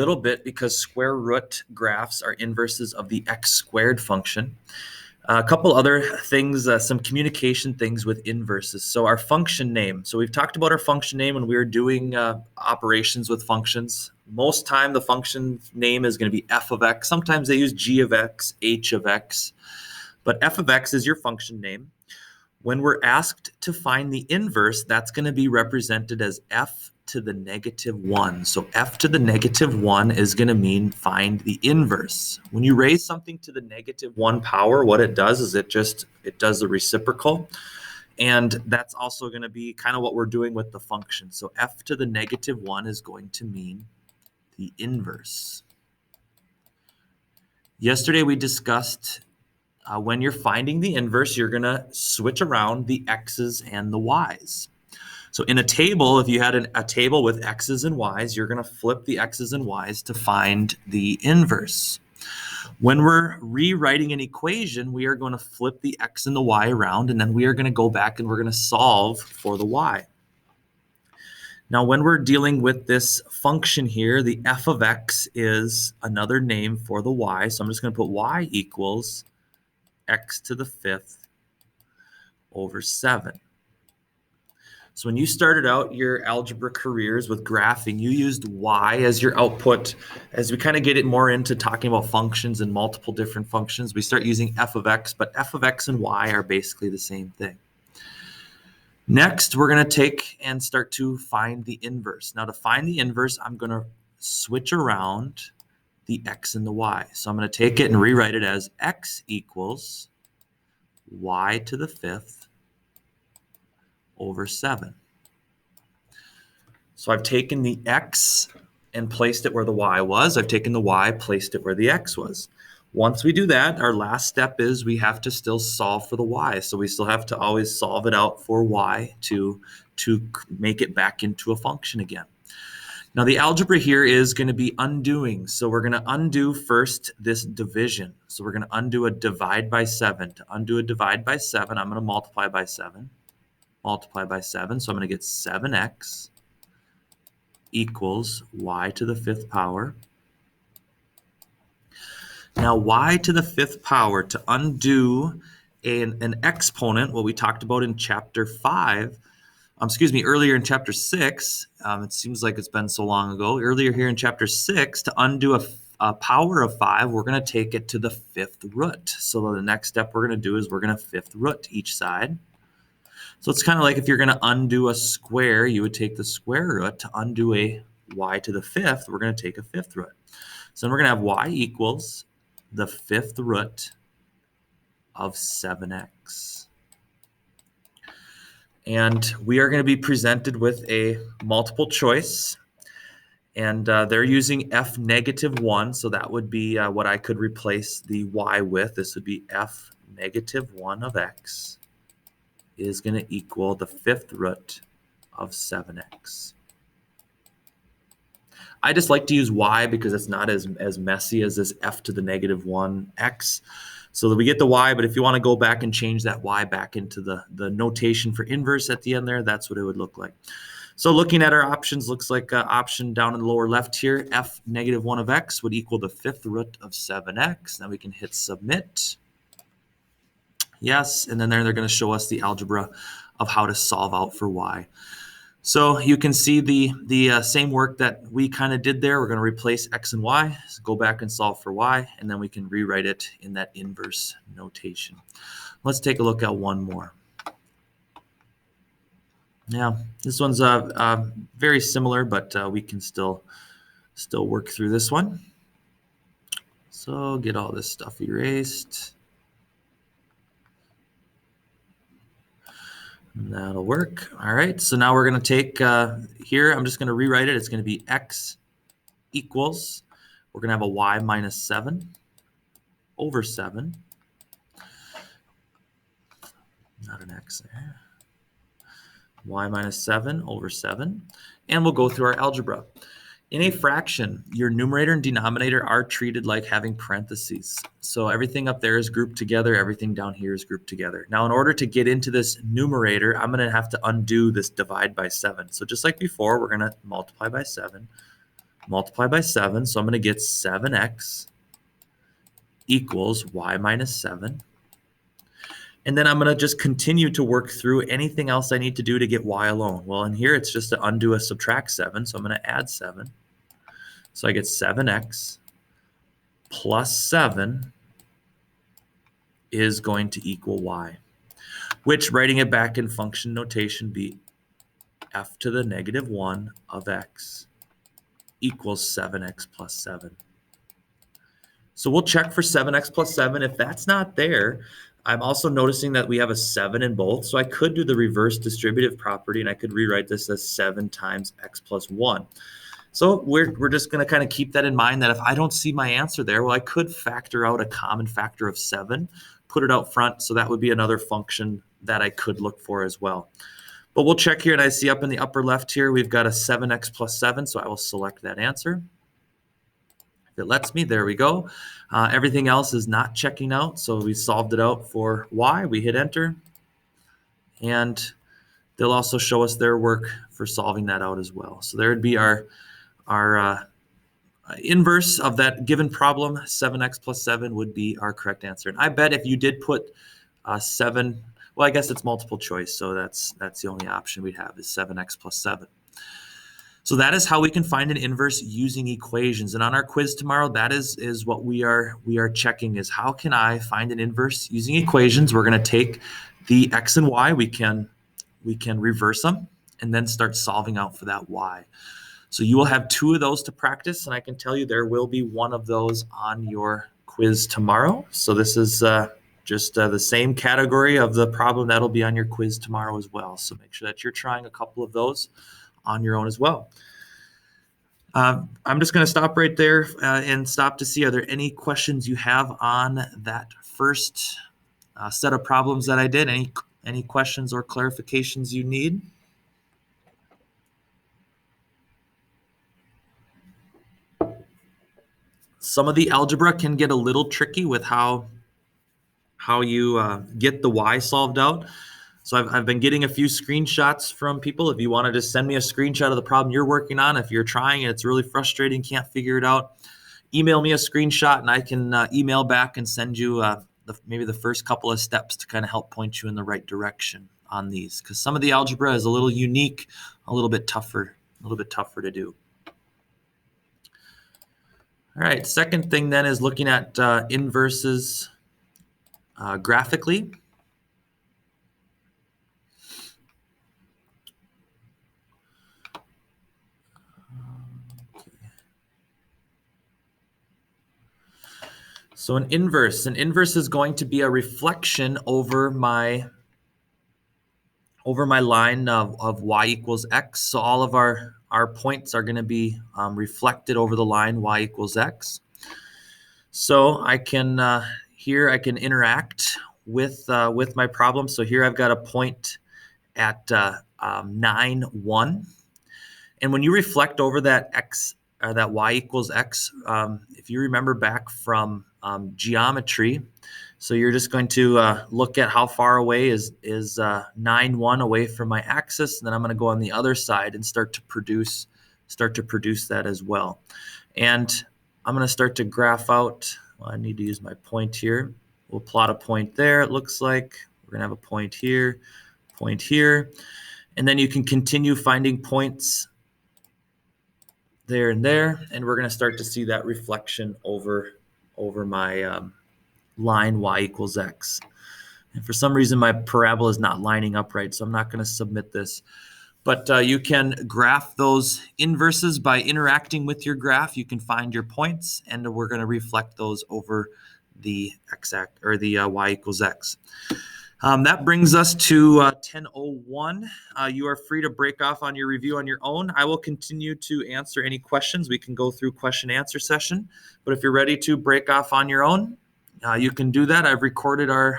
little bit because square root graphs are inverses of the x squared function. A couple other things, some communication things with inverses. So our function name. So we've talked about our function name when we were doing operations with functions. Most time the function name is going to be f of x. Sometimes they use g of x, h of x. But f of x is your function name. When we're asked to find the inverse, that's going to be represented as f to the negative 1. So f to the negative 1 is going to mean find the inverse. When you raise something to the negative 1 power, what it does is it does the reciprocal. And that's also going to be kind of what we're doing with the function. So f to the negative 1 is going to mean the inverse. Yesterday we discussed when you're finding the inverse, you're going to switch around the x's and the y's. So in a table, if you had a table with x's and y's, you're going to flip the x's and y's to find the inverse. When we're rewriting an equation, we are going to flip the x and the y around, and then we are going to go back and we're going to solve for the y. Now, when we're dealing with this function here, the f of x is another name for the y. So I'm just going to put y equals x to the 5th over 7. So when you started out your algebra careers with graphing, you used y as your output. As we kind of get it more into talking about functions and multiple different functions, we start using f of x, but f of x and y are basically the same thing. Next, we're going to take and start to find the inverse. Now to find the inverse, I'm going to switch around the x and the y. So I'm going to take it and rewrite it as x equals y to the 5th over 7. So I've taken the x and placed it where the y was. I've taken the y, placed it where the x was. Once we do that, our last step is we have to still solve for the y. So we still have to always solve it out for y to make it back into a function again. Now the algebra here is going to be undoing. So we're going to undo first this division. So we're going to undo a divide by 7. To undo a divide by 7, I'm going to multiply by 7. Multiply by 7. So I'm going to get 7x equals y to the 5th power. Now y to the 5th power, to undo an exponent, what we talked about in chapter 5, earlier in chapter 6, it seems like it's been so long ago. Earlier here in chapter 6, to undo a power of 5, we're going to take it to the 5th root. So the next step we're going to do is we're going to 5th root each side. So it's kind of like if you're going to undo a square, you would take the square root. To undo a y to the 5th, we're going to take a 5th root. So then we're going to have y equals the 5th root of 7x. And we are going to be presented with a multiple choice. And they're using f negative 1. So that would be what I could replace the y with. This would be f negative 1 of x is going to equal the 5th root of 7x. I just like to use y because it's not as messy as this f to the negative 1x. So that we get the y, but if you want to go back and change that y back into the notation for inverse at the end there, that's what it would look like. So looking at our options, looks like option down in the lower left here, f negative 1 of x would equal the 5th root of 7x. Now we can hit submit. Yes, and then they're going to show us the algebra of how to solve out for y. So you can see the same work that we kind of did there. We're going to replace x and y, so go back and solve for y, and then we can rewrite it in that inverse notation. Let's take a look at one more. Yeah, this one's very similar, but we can still work through this one. So get all this stuff erased. That'll work. All right, so now we're going to take here, I'm just going to rewrite it. It's going to be x equals, we're going to have a y minus 7 over 7. Not an x there. Y minus 7 over 7. And we'll go through our algebra. In a fraction, your numerator and denominator are treated like having parentheses. So everything up there is grouped together, everything down here is grouped together. Now, in order to get into this numerator, I'm going to have to undo this divide by 7. So just like before, we're going to multiply by 7, multiply by 7. So I'm going to get 7x equals y minus 7. And then I'm going to just continue to work through anything else I need to do to get y alone. Well, in here, it's just to undo a subtract 7. So I'm going to add 7. So I get 7x plus 7 is going to equal y, which, writing it back in function notation, be f to the negative 1 of x equals 7x plus 7. So we'll check for 7x plus 7. If that's not there, I'm also noticing that we have a 7 in both. So I could do the reverse distributive property, and I could rewrite this as 7 times x plus 1. So we're just going to kind of keep that in mind, that if I don't see my answer there, well, I could factor out a common factor of 7, put it out front. So that would be another function that I could look for as well. But we'll check here, and I see up in the upper left here, we've got a 7x plus 7. So I will select that answer. If it lets me, there we go. Everything else is not checking out. So we solved it out for y. We hit enter. And they'll also show us their work for solving that out as well. So there would be our inverse of that given problem. 7x plus 7 would be our correct answer. And I bet if you did put 7, well, I guess it's multiple choice. So that's the only option we have is 7x plus 7. So that is how we can find an inverse using equations. And on our quiz tomorrow, that is what we are checking, is how can I find an inverse using equations. We're going to take the x and y, we can reverse them, and then start solving out for that y. So you will have 2 of those to practice, and I can tell you there will be one of those on your quiz tomorrow. So this is just the same category of the problem that'll be on your quiz tomorrow as well. So make sure that you're trying a couple of those on your own as well. I'm just going to stop right there and stop to see, are there any questions you have on that first set of problems that I did? Any questions or clarifications you need? Some of the algebra can get a little tricky with how you get the y solved out. So I've been getting a few screenshots from people. If you want to just send me a screenshot of the problem you're working on, if you're trying and it's really frustrating, can't figure it out, email me a screenshot and I can email back and send you maybe the first couple of steps to kind of help point you in the right direction on these. Because some of the algebra is a little unique, a little bit tougher to do. All right, second thing then is looking at inverses graphically. So an inverse is going to be a reflection over my line of y equals x. So all of our points are going to be reflected over the line y equals x. So I can here I can interact with my problem. So here I've got a point at 9, 1. And when you reflect over that x, that y equals x, if you remember back from geometry, so you're just going to look at how far away is 9, 1 away from my axis, and then I'm going to go on the other side and start to produce that as well. And I'm going to start to graph out. Well, I need to use my point here. We'll plot a point there. It looks like we're going to have a point here, and then you can continue finding points there and there, and we're going to start to see that reflection over my line y equals x. And for some reason my parabola is not lining up right, so I'm not going to submit this. But you can graph those inverses by interacting with your graph. You can find your points, and we're going to reflect those over the x-axis or the y equals x. That brings us to 10:01. You are free to break off on your review on your own. I will continue to answer any questions. We can go through question answer session. But if you're ready to break off on your own, you can do that. I've recorded our